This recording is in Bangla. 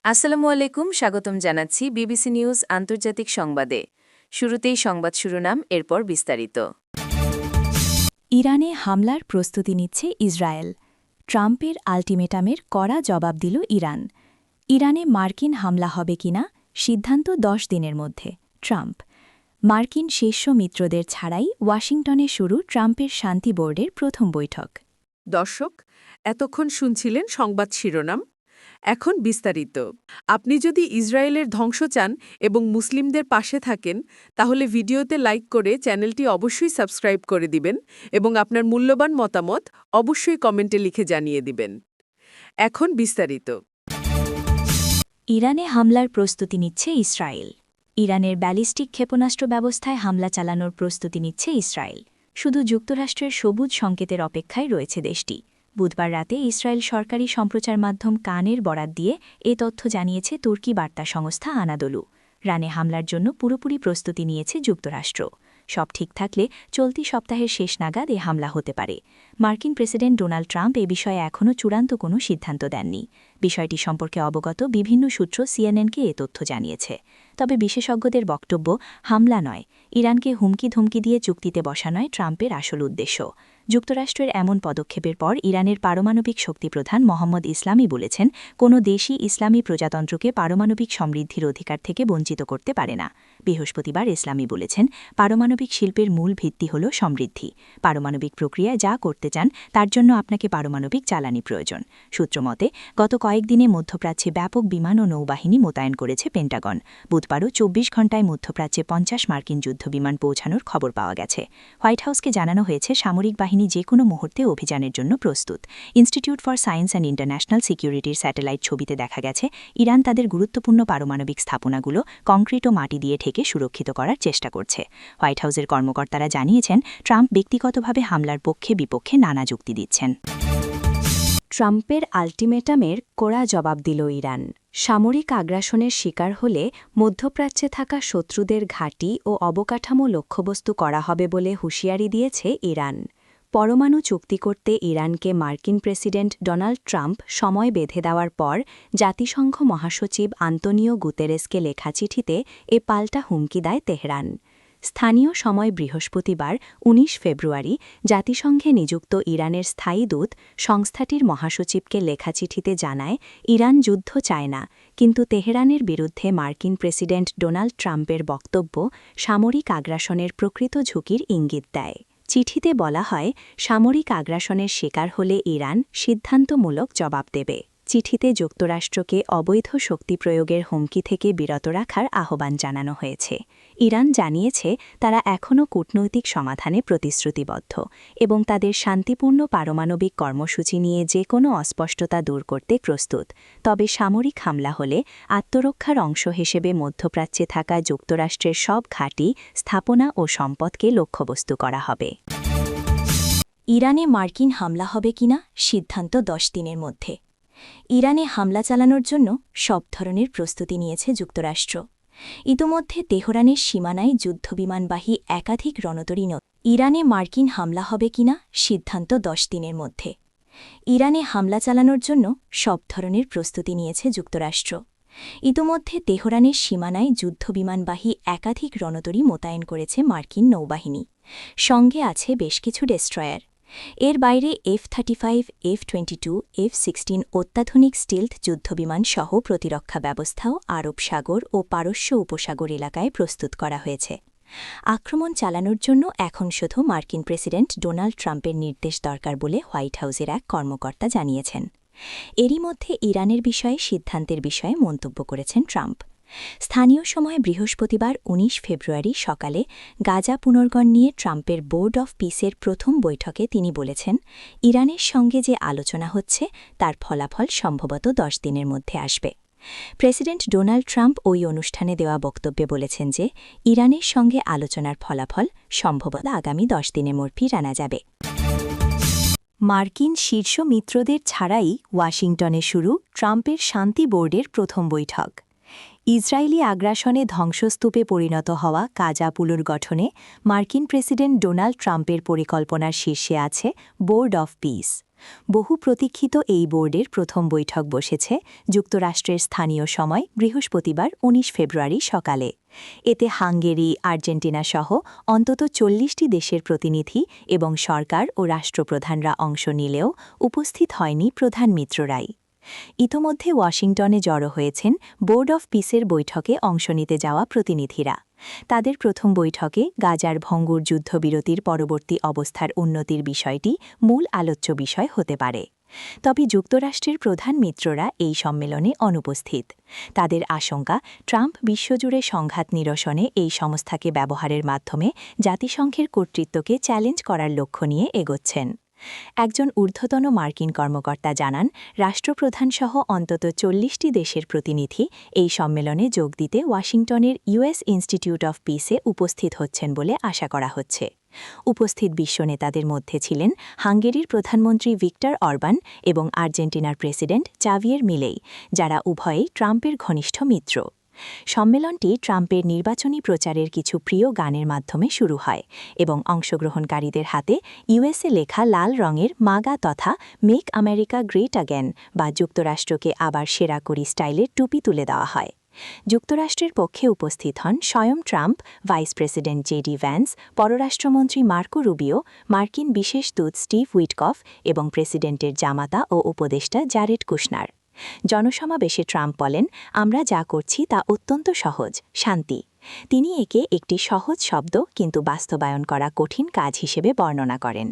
আসসালামু আলাইকুম, স্বাগতম জানাচ্ছি বিবিসি নিউজ আন্তর্জাতিক সংবাদে। শুরুতেই সংবাদ শিরোনাম, এরপর বিস্তারিত। ইরানে হামলার প্রস্তুতি নিচ্ছে ইসরায়েল। ট্রাম্পের আল্টিমেটামের কড়া জবাব দিল ইরান। ইরানে মার্কিন হামলা হবে কিনা সিদ্ধান্ত 10 দিনের মধ্যে, ট্রাম্প। মার্কিন শীর্ষ মিত্রদের ছাড়াই ওয়াশিংটনে শুরু ট্রাম্পের শান্তি বোর্ডের প্রথম বৈঠক। দর্শক, এতক্ষণ শুনছিলেন সংবাদ শিরোনাম। এখন বিস্তারিত। আপনি যদি ইসরায়েলের ধ্বংস চান এবং মুসলিমদের পাশে থাকেন, তাহলে ভিডিওতে লাইক করে চ্যানেলটি অবশ্যই সাবস্ক্রাইব করে দিবেন এবং আপনার মূল্যবান মতামত অবশ্যই কমেন্টে লিখে জানিয়ে দিবেন। এখন বিস্তারিত। ইরানে হামলার প্রস্তুতি নিচ্ছে ইসরায়েল। ইরানের ব্যালিস্টিক ক্ষেপণাস্ত্র ব্যবস্থায় হামলা চালানোর প্রস্তুতি নিচ্ছে ইসরায়েল। শুধু যুক্তরাষ্ট্রের সবুজ সংকেতের অপেক্ষায় রয়েছে দেশটি। বুধবার রাতে ইসরায়েল সরকারি সম্প্রচার মাধ্যম কানের বরাত দিয়ে এ তথ্য জানিয়েছে তুর্কি বার্তা সংস্থা আনাদোলু। রানে হামলার জন্য পুরোপুরি প্রস্তুতি নিয়েছে যুক্তরাষ্ট্র। সব ঠিক থাকলে চলতি সপ্তাহের শেষ নাগাদ এ হামলা হতে পারে। মার্কিন প্রেসিডেন্ট ডোনাল্ড ট্রাম্প এ বিষয়ে এখনও চূড়ান্ত কোনো সিদ্ধান্ত দেননি। বিষয়টি সম্পর্কে অবগত বিভিন্ন সূত্র সিএনএনকে এ তথ্য জানিয়েছে। তবে বিশেষজ্ঞদের বক্তব্য, হামলা নয়, ইরানকে হুমকি-ধমকি দিয়ে চুক্তিতে বসানোয় ট্রাম্পের আসল উদ্দেশ্য। যুক্তরাষ্ট্রের এমন পদক্ষেপের পর ইরানের পারমাণবিক শক্তিপ্রধান মোহাম্মদ ইসলামী বলেছেন, কোনো দেশই ইসলামী প্রজাতন্ত্রকে পারমাণবিক সমৃদ্ধির অধিকার থেকে বঞ্চিত করতে পারে না। বৃহস্পতিবার ইসলামী বলেছেন, পারমাণবিক শিল্পের মূল ভিত্তি হল সমৃদ্ধি। পারমাণবিক প্রক্রিয়ায় যা করতে চান তার জন্য আপনাকে পারমাণবিক জ্বালানি প্রয়োজন। সূত্রমতে, গত কয়েকদিনে মধ্যপ্রাচ্যে ব্যাপক বিমান ও নৌবাহিনী মোতায়েন করেছে পেন্টাগন। বুধবারও 24 ঘণ্টায় মধ্যপ্রাচ্যে 50 মার্কিন যুদ্ধবিমান পৌঁছানোর খবর পাওয়া গেছে। হোয়াইট হাউসকে জানানো হয়েছে, সামরিক বাহিনী যে কোনো মুহূর্তে অভিযানের জন্য প্রস্তুত। Institute for science and international সিকিউরিটির স্যাটেলাইট ছবিতে দেখা গেছে, ইরান তাদের গুরুত্বপূর্ণ পারমাণবিক স্থাপনাগুলো কংক্রিট ও মাটি দিয়ে ঢেকে সুরক্ষিত করার চেষ্টা করছে। হোয়াইট হাউসের কর্মকর্তারা জানিয়েছেন, ট্রাম্প ব্যক্তিগতভাবে হামলার পক্ষে বিপক্ষে নানা যুক্তি দিচ্ছেন। ট্রাম্পের আল্টিমেটামের কড়া জবাব দিল ইরান। সামরিক আগ্রাসনের শিকার হলে মধ্যপ্রাচ্যে থাকা শত্রুদের ঘাঁটি ও অবকাঠামো লক্ষ্যবস্তু করা হবে বলে হুঁশিয়ারি দিয়েছে ইরান। পরমাণু চুক্তি করতে ইরানকে মার্কিন প্রেসিডেন্ট ডোনাল্ড ট্রাম্প সময় বেঁধে দেওয়ার পর জাতিসংঘ মহাসচিব আন্তোনিও গুতেরেসকে লেখা চিঠিতে এ পাল্টা হুমকি দেয় তেহরান। স্থানীয় সময় বৃহস্পতিবার ১৯ ফেব্রুয়ারি জাতিসংঘে নিযুক্ত ইরানের স্থায়ী দূত সংস্থাটির মহাসচিবকে লেখা চিঠিতে জানায়, ইরান যুদ্ধ চায় না, কিন্তু তেহরানের বিরুদ্ধে মার্কিন প্রেসিডেন্ট ডোনাল্ড ট্রাম্পের বক্তব্য সামরিক আগ্রাসনের প্রকৃত ঝুঁকির ইঙ্গিত দেয়। চিঠিতে বলা হয়, সামরিক আগ্রাসনের শিকার হলে ইরান সিদ্ধান্তমূলক জবাব দেবে। চিঠিতে যুক্তরাষ্ট্রকে অবৈধ শক্তি প্রয়োগের হুমকি থেকে বিরত রাখার আহ্বান জানানো হয়েছে। ইরান জানিয়েছে, তারা এখনও কূটনৈতিক সমাধানে প্রতিশ্রুতিবদ্ধ এবং তাদের শান্তিপূর্ণ পারমাণবিক কর্মসূচি নিয়ে যে কোনো অস্পষ্টতা দূর করতে প্রস্তুত। তবে সামরিক হামলা হলে আত্মরক্ষার অংশ হিসেবে মধ্যপ্রাচ্যে থাকা যুক্তরাষ্ট্রের সব ঘাঁটি, স্থাপনা ও সম্পদকে লক্ষ্যবস্তু করা হবে। ইরানে মার্কিন হামলা হবে কিনা সিদ্ধান্ত 10 দিনের মধ্যে। ইরানে হামলা চালানোর জন্য সব ধরনের প্রস্তুতি নিয়েছে যুক্তরাষ্ট্র। ইতোমধ্যে তেহরানের সীমানায় যুদ্ধবিমানবাহী একাধিক রণতরী ইরানে মার্কিন হামলা হবে কিনা সিদ্ধান্ত 10 দিনের মধ্যে। ইরানে হামলা চালানোর জন্য সব ধরনের প্রস্তুতি নিয়েছে যুক্তরাষ্ট্র। ইতোমধ্যে তেহরানের সীমানায় যুদ্ধবিমানবাহী একাধিক রণতরী মোতায়েন করেছে মার্কিন নৌবাহিনী। সঙ্গে আছে বেশ কিছু ডেস্ট্রয়ার। এর বাইরে F-35, F-22, F-16 অত্যাধুনিক স্টিলথ যুদ্ধবিমান সহ প্রতিরক্ষা ব্যবস্থাও আরব সাগর ও পারস্য উপসাগর এলাকায় প্রস্তুত করা হয়েছে। আক্রমণ চালানোর জন্য এখন শুধু মার্কিন প্রেসিডেন্ট ডোনাল্ড ট্রাম্পের নির্দেশ দরকার বলে হোয়াইট হাউসের এক কর্মকর্তা জানিয়েছেন। এরই মধ্যে ইরানের বিষয়ে সিদ্ধান্তের বিষয়ে মন্তব্য করেছেন ট্রাম্প। স্থানীয় সময় বৃহস্পতিবার ১৯ ফেব্রুয়ারি সকালে গাজা পুনর্গঠন নিয়ে ট্রাম্পের বোর্ড অফ পিসের প্রথম বৈঠকে তিনি বলেছেন, ইরানের সঙ্গে যে আলোচনা হচ্ছে তার ফলাফল সম্ভবত 10 দিনের মধ্যে আসবে। প্রেসিডেন্ট ডোনাল্ড ট্রাম্প ওই অনুষ্ঠানে দেওয়া বক্তব্যে বলেছেন যে, ইরানের সঙ্গে আলোচনার ফলাফল সম্ভবত আগামী 10 দিনের মধ্যেই জানা যাবে। মার্কিন শীর্ষ মিত্রদের ছাড়াই ওয়াশিংটনে শুরু ট্রাম্পের শান্তি বোর্ডের প্রথম বৈঠক। ইসরায়েলি আগ্রাসনে ধ্বংসস্তূপে পরিণত হওয়া গাজা পুনর্গঠনে মার্কিন প্রেসিডেন্ট ডোনাল্ড ট্রাম্পের পরিকল্পনার শীর্ষে আছে বোর্ড অফ পিস। বহু প্রতীক্ষিত এই বোর্ডের প্রথম বৈঠক বসেছে যুক্তরাষ্ট্রের স্থানীয় সময় বৃহস্পতিবার ১৯ ফেব্রুয়ারি সকালে। এতে হাঙ্গেরি, আর্জেন্টিনা সহ অন্তত ৪০টি দেশের প্রতিনিধি এবং সরকার ও রাষ্ট্রপ্রধানরা অংশ নিলেও উপস্থিত হয়নি প্রধান মিত্ররাই। ইতোমধ্যে ওয়াশিংটনে জড়ো হয়েছেন বোর্ড অফ পিসের বৈঠকে অংশ নিতে যাওয়া প্রতিনিধিরা। তাদের প্রথম বৈঠকে গাজার ভঙ্গুর যুদ্ধবিরতির পরবর্তী অবস্থার উন্নতির বিষয়টি মূল আলোচ্য বিষয় হতে পারে। তবে যুক্তরাষ্ট্রের প্রধান মিত্ররা এই সম্মেলনে অনুপস্থিত। তাদের আশঙ্কা, ট্রাম্প বিশ্বজুড়ে সংঘাত নিরসনে এই সংস্থাকে ব্যবহারের মাধ্যমে জাতিসংঘের কর্তৃত্বকে চ্যালেঞ্জ করার লক্ষ্য নিয়ে এগোচ্ছেন। একজন ঊর্ধ্বতন মার্কিন কর্মকর্তা জানান, রাষ্ট্রপ্রধানসহ অন্তত ৪০টি দেশের প্রতিনিধি এই সম্মেলনে যোগ দিতে ওয়াশিংটনের ইউএস ইনস্টিটিউট অফ পিসে উপস্থিত হচ্ছেন বলে আশা করা হচ্ছে। উপস্থিত বিশ্ব নেতাদের মধ্যে ছিলেন হাঙ্গেরির প্রধানমন্ত্রী ভিক্টর অরবান এবং আর্জেন্টিনার প্রেসিডেন্ট জাভিয়ের মিলেই, যারা উভয়েই ট্রাম্পের ঘনিষ্ঠ মিত্র। সম্মেলনটি ট্রাম্পের নির্বাচনী প্রচারের কিছু প্রিয় গানের মাধ্যমে শুরু হয় এবং অংশগ্রহণকারীদের হাতে ইউএসএ লেখা লাল রঙের মাগা তথা মেক আমেরিকা গ্রেট অ্যাগেন বা যুক্তরাষ্ট্রকে আবার সেরা করি স্টাইলের টুপি তুলে দেওয়া হয়। যুক্তরাষ্ট্রের পক্ষে উপস্থিত হন স্বয়ং Trump, vice president JD Vance, পররাষ্ট্রমন্ত্রী মার্কো রুবিও, মার্কিন বিশেষ দূত স্টিভ উইটকফ এবং প্রেসিডেন্টের জামাতা ও উপদেষ্টা জারেড কুশনার। জনসমাবেশে ট্রাম্প বলেন, আমরা যা করছি তা অত্যন্ত সহজ, শান্তি। তিনি একে একটি সহজ শব্দ কিন্তু বাস্তবায়ন করা কঠিন কাজ হিসেবে বর্ণনা করেন।